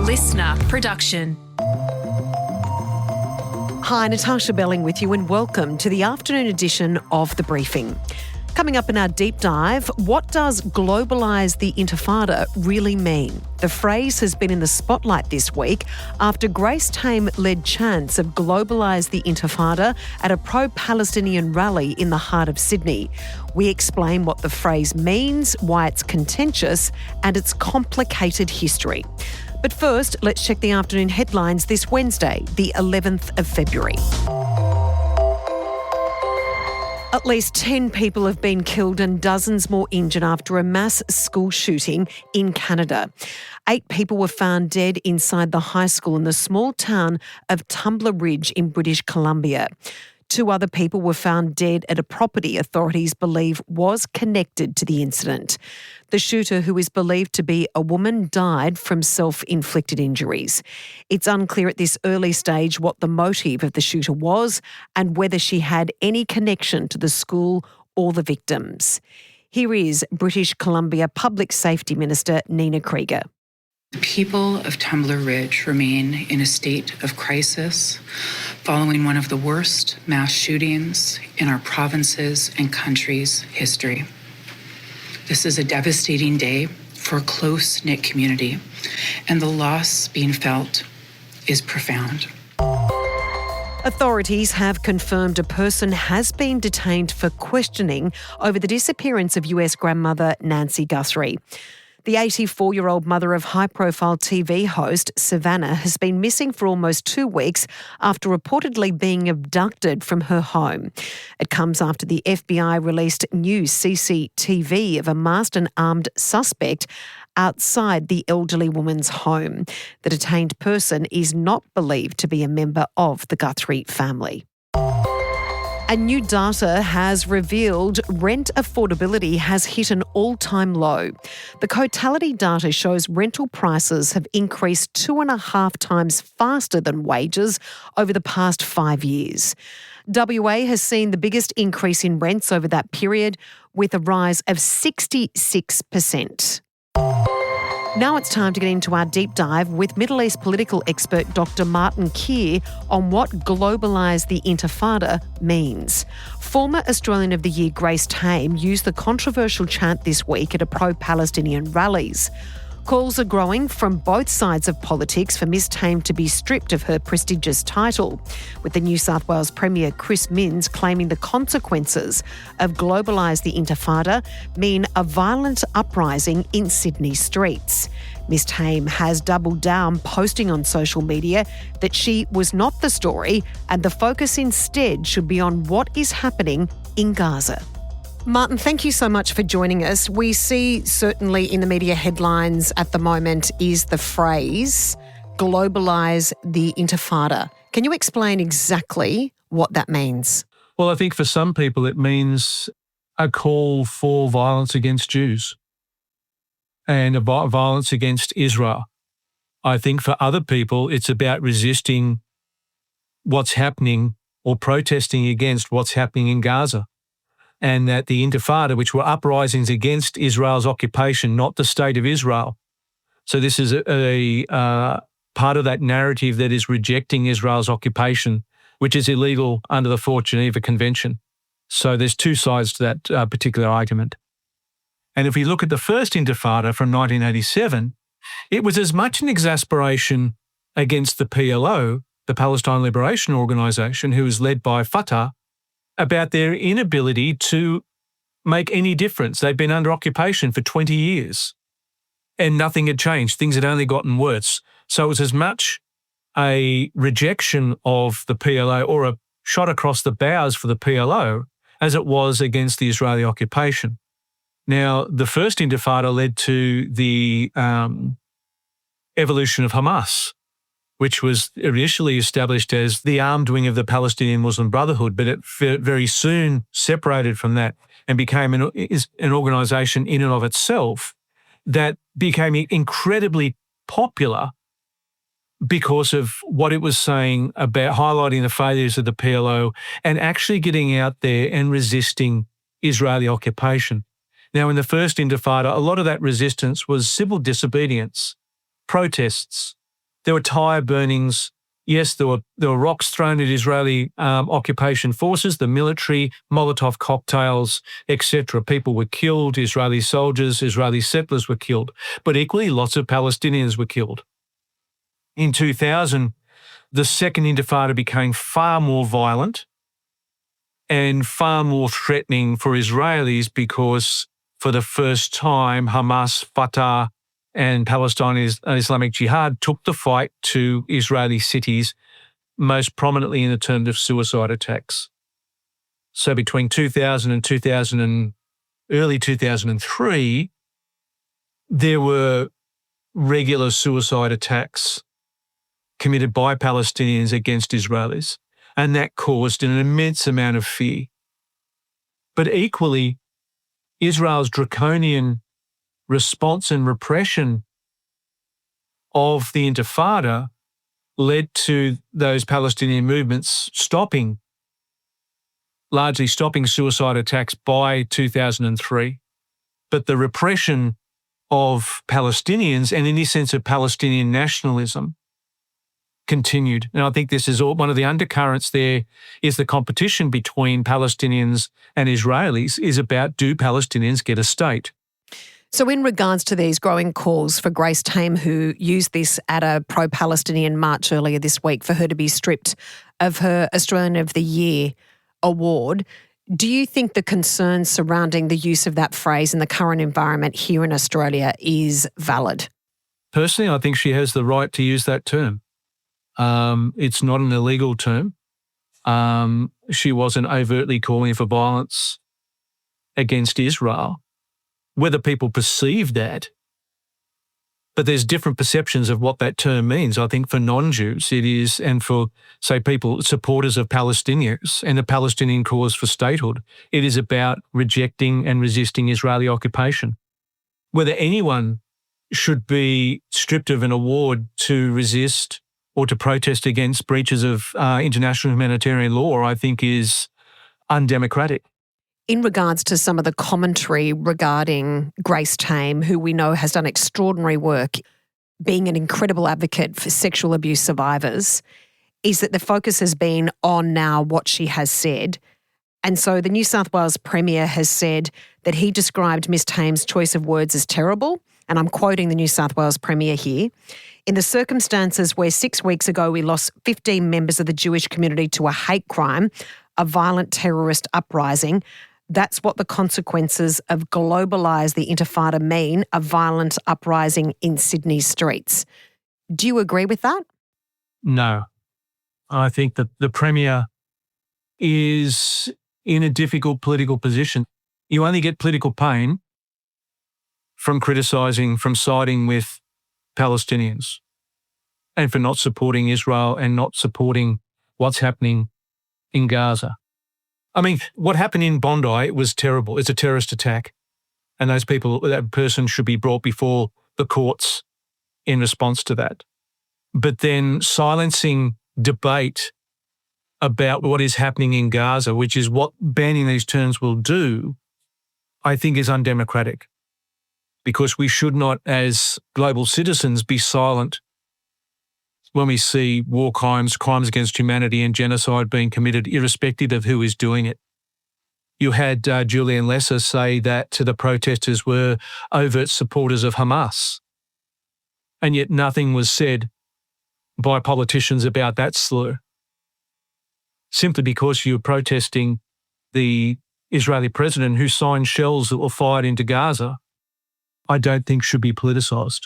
listener production. Hi, Natarsha Belling with you and welcome to the afternoon edition of The Briefing. Coming up in our deep dive, what does globalise the Intifada really mean? The phrase has been in the spotlight this week after Grace Tame led chants of globalise the Intifada at a pro-Palestinian rally in the heart of Sydney. We explain what the phrase means, why it's contentious and its complicated history. But first, let's check the afternoon headlines this Wednesday, the 11th of February. At least 10 people have been killed and dozens more injured after a mass school shooting in Canada. 8 people were found dead inside the high school in the small town of Tumbler Ridge in British Columbia. 2 other people were found dead at a property authorities believe was connected to the incident. The shooter, who is believed to be a woman, died from self-inflicted injuries. It's unclear at this early stage what the motive of the shooter was and whether she had any connection to the school or the victims. Here is British Columbia Public Safety Minister Nina Krieger. The people of Tumbler Ridge remain in a state of crisis following one of the worst mass shootings in our province's and country's history. This is a devastating day for a close-knit community, and the loss being felt is profound. Authorities have confirmed a person has been detained for questioning over the disappearance of US grandmother Nancy Guthrie. The 84-year-old mother of high-profile TV host Savannah has been missing for almost 2 weeks after reportedly being abducted from her home. It comes after the FBI released new CCTV of a masked and armed suspect outside the elderly woman's home. The detained person is not believed to be a member of the Guthrie family. And new data has revealed rent affordability has hit an all-time low. The Cotality data shows rental prices have increased 2.5 times faster than wages over the past 5 years. WA has seen the biggest increase in rents over that period, with a rise of 66%. Now it's time to get into our deep dive with Middle East political expert Dr Martin Kear on what globalise the Intifada means. Former Australian of the Year Grace Tame used the controversial chant this week at a pro-Palestinian rallies. Calls are growing from both sides of politics for Ms Tame to be stripped of her prestigious title, with the New South Wales Premier Chris Minns claiming the consequences of Globalise the Intifada mean a violent uprising in Sydney streets. Ms Tame has doubled down, posting on social media that she was not the story and the focus instead should be on what is happening in Gaza. Martin, thank you so much for joining us. We see certainly in the media headlines at the moment is the phrase, globalise the Intifada. Can you explain exactly what that means? Well, I think for some people it means a call for violence against Jews and violence against Israel. I think for other people it's about resisting what's happening or protesting against what's happening in Gaza. And that the Intifada, which were uprisings against Israel's occupation, not the State of Israel. So this is a part of that narrative that is rejecting Israel's occupation, which is illegal under the Fourth Geneva Convention. So there's 2 sides to that particular argument. And if we look at the first Intifada from 1987, it was as much an exasperation against the PLO, the Palestine Liberation Organization, who was led by Fatah, about their inability to make any difference. They'd been under occupation for 20 years and nothing had changed. Things had only gotten worse. So it was as much a rejection of the PLO or a shot across the bows for the PLO as it was against the Israeli occupation. Now, the first Intifada led to the evolution of Hamas, which was initially established as the armed wing of the Palestinian Muslim Brotherhood, but it very soon separated from that and became an organisation in and of itself that became incredibly popular because of what it was saying about highlighting the failures of the PLO and actually getting out there and resisting Israeli occupation. Now, in the first Intifada, a lot of that resistance was civil disobedience, protests, There were tyre burnings. Yes, there were rocks thrown at Israeli occupation forces, the military, Molotov cocktails, etc. People were killed, Israeli soldiers, Israeli settlers were killed. But equally, lots of Palestinians were killed. In 2000, the second Intifada became far more violent and far more threatening for Israelis because for the first time, Hamas, Fatah, and Palestinian Islamic Jihad took the fight to Israeli cities, most prominently in the terms of suicide attacks. So between 2000 and early 2003, there were regular suicide attacks committed by Palestinians against Israelis, and that caused an immense amount of fear. But equally, Israel's draconian response and repression of the Intifada led to those Palestinian movements largely stopping suicide attacks by 2003. But the repression of Palestinians, and in this sense of Palestinian nationalism, continued. And I think this is one of the undercurrents there is the competition between Palestinians and Israelis is about, do Palestinians get a state? So in regards to these growing calls for Grace Tame, who used this at a pro-Palestinian march earlier this week, for her to be stripped of her Australian of the Year award, do you think the concerns surrounding the use of that phrase in the current environment here in Australia is valid? Personally, I think she has the right to use that term. It's not an illegal term. She wasn't overtly calling for violence against Israel. Whether people perceive that, but there's different perceptions of what that term means. I think for non-Jews it is, and for, say, people, supporters of Palestinians and the Palestinian cause for statehood, it is about rejecting and resisting Israeli occupation. Whether anyone should be stripped of an award to resist or to protest against breaches of international humanitarian law, I think is undemocratic. In regards to some of the commentary regarding Grace Tame, who we know has done extraordinary work being an incredible advocate for sexual abuse survivors, is that the focus has been on now what she has said. And so the New South Wales Premier has said that he described Ms Tame's choice of words as terrible, and I'm quoting the New South Wales Premier here. In the circumstances where 6 weeks ago we lost 15 members of the Jewish community to a hate crime, a violent terrorist uprising, that's what the consequences of Globalise the Intifada mean, a violent uprising in Sydney's streets. Do you agree with that? No. I think that the Premier is in a difficult political position. You only get political pain from criticising, from siding with Palestinians and for not supporting Israel and not supporting what's happening in Gaza. I mean, what happened in Bondi was terrible. It's a terrorist attack. And that person should be brought before the courts in response to that. But then silencing debate about what is happening in Gaza, which is what banning these terms will do, I think is undemocratic. Because we should not, as global citizens, be silent when we see war crimes, crimes against humanity and genocide being committed, irrespective of who is doing it. You had Julian Lesser say that the protesters were overt supporters of Hamas, and yet nothing was said by politicians about that slur. Simply because you were protesting the Israeli president who signed shells that were fired into Gaza, I don't think should be politicised.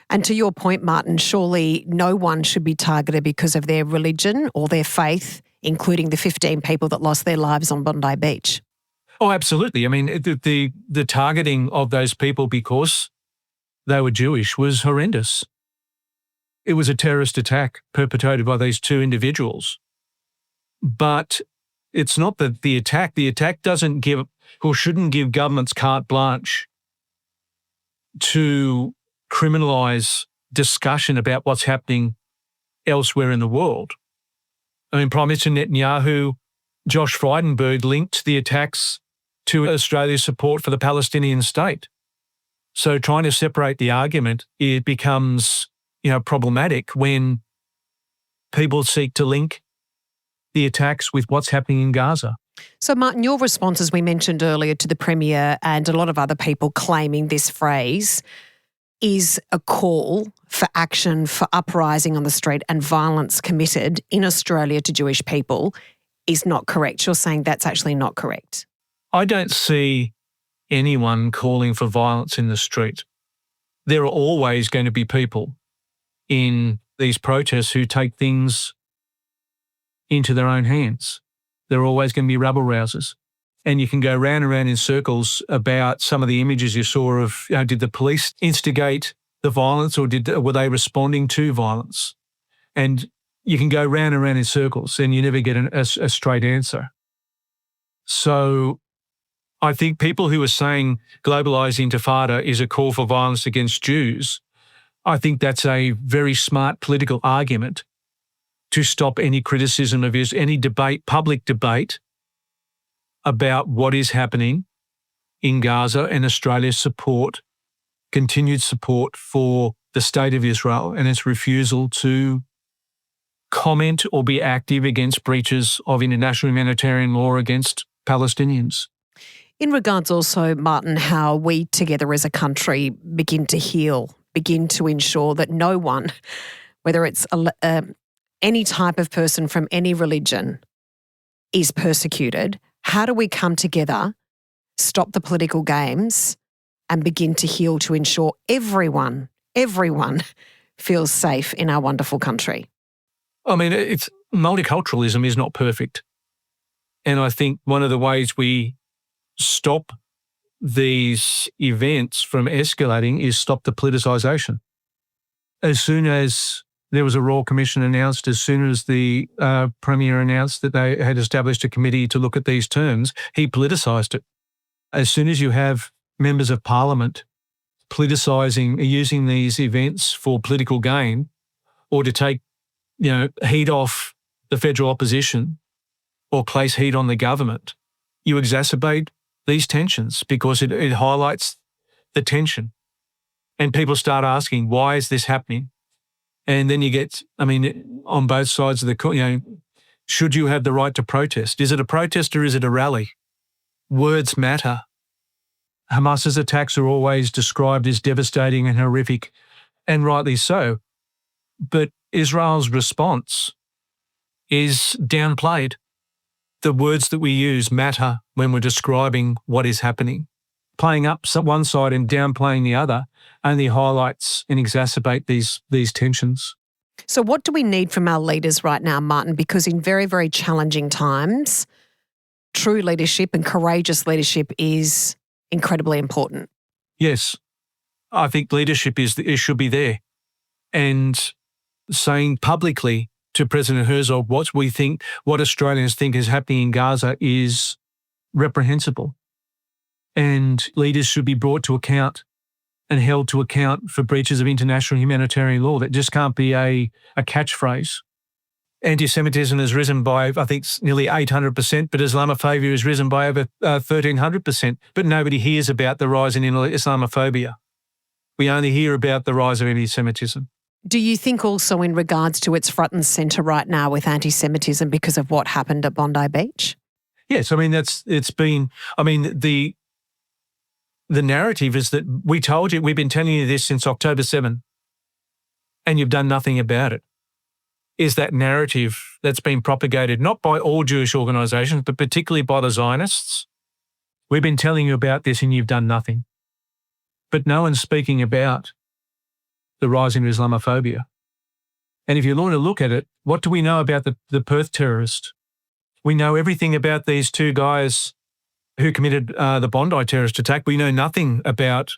And to your point, Martin, surely no one should be targeted because of their religion or their faith, including the 15 people that lost their lives on Bondi Beach. Oh, absolutely. I mean, the targeting of those people because they were Jewish was horrendous. It was a terrorist attack perpetrated by these two individuals. But it's not that the attack doesn't give or shouldn't give governments carte blanche to criminalise discussion about what's happening elsewhere in the world. I mean, Prime Minister Netanyahu, Josh Frydenberg linked the attacks to Australia's support for the Palestinian state. So trying to separate the argument, it becomes problematic when people seek to link the attacks with what's happening in Gaza. So, Martin, your response, as we mentioned earlier, to the Premier and a lot of other people claiming this phrase is a call for action, for uprising on the street and violence committed in Australia to Jewish people is not correct. You're saying that's actually not correct. I don't see anyone calling for violence in the street. There are always going to be people in these protests who take things into their own hands. There are always going to be rabble-rousers. And you can go round and round in circles about some of the images you saw of, did the police instigate the violence or were they responding to violence? And you can go round and round in circles and you never get a straight answer. So I think people who are saying Globalise the Intifada is a call for violence against Jews, I think that's a very smart political argument to stop any criticism of any debate, public debate, about what is happening in Gaza and Australia's support, continued support for the State of Israel and its refusal to comment or be active against breaches of international humanitarian law against Palestinians. In regards also, Martin, how we together as a country begin to heal, begin to ensure that no one, whether it's any type of person from any religion, is persecuted. How do we come together, stop the political games and begin to heal to ensure everyone feels safe in our wonderful country? I mean, multiculturalism is not perfect. And I think one of the ways we stop these events from escalating is stop the politicisation. As soon as there was a Royal Commission announced, as soon as the Premier announced that they had established a committee to look at these terms, he politicised it. As soon as you have members of Parliament politicising, using these events for political gain or to take, heat off the federal opposition or place heat on the government, you exacerbate these tensions because it highlights the tension. And people start asking, why is this happening? And then you get, on both sides of the, should you have the right to protest? Is it a protest or is it a rally? Words matter. Hamas's attacks are always described as devastating and horrific, and rightly so. But Israel's response is downplayed. The words that we use matter when we're describing what is happening. Playing up one side and downplaying the other only highlights and exacerbate these tensions. So what do we need from our leaders right now, Martin? Because in very, very challenging times, true leadership and courageous leadership is incredibly important. Yes, I think leadership should be there. And saying publicly to President Herzog what Australians think is happening in Gaza is reprehensible. And leaders should be brought to account and held to account for breaches of international humanitarian law. That just can't be a catchphrase. Anti-Semitism has risen by, I think, nearly 800%, but Islamophobia has risen by over 1,300%. But nobody hears about the rise in Islamophobia. We only hear about the rise of anti-Semitism. Do you think also in regards to its front and centre right now with anti-Semitism because of what happened at Bondi Beach? Yes, the narrative is that we told you, we've been telling you this since October 7, and you've done nothing about it. Is that narrative that's been propagated not by all Jewish organisations, but particularly by the Zionists? We've been telling you about this and you've done nothing. But no one's speaking about the rise in Islamophobia. And if you want to look at it, what do we know about the Perth terrorist? We know everything about these two guys who committed the Bondi terrorist attack. We know nothing about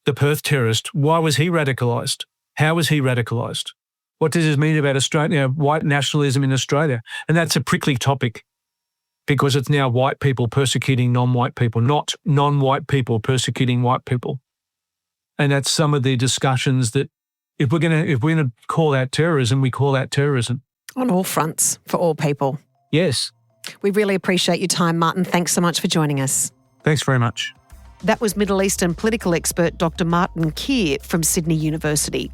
the Perth terrorist. Why was he radicalised? How was he radicalised? What does this mean about Australia, white nationalism in Australia? And that's a prickly topic because it's now white people persecuting non-white people, not non-white people persecuting white people. And that's some of the discussions that if we're going to call out terrorism, we call out terrorism. On all fronts, for all people. Yes. We really appreciate your time, Martin. Thanks so much for joining us. Thanks very much. That was Middle Eastern political expert Dr Martin Kear from Sydney University.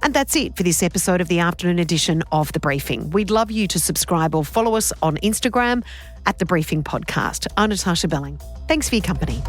And that's it for this episode of the afternoon edition of The Briefing. We'd love you to subscribe or follow us on Instagram at The Briefing Podcast. I'm Natarsha Belling. Thanks for your company.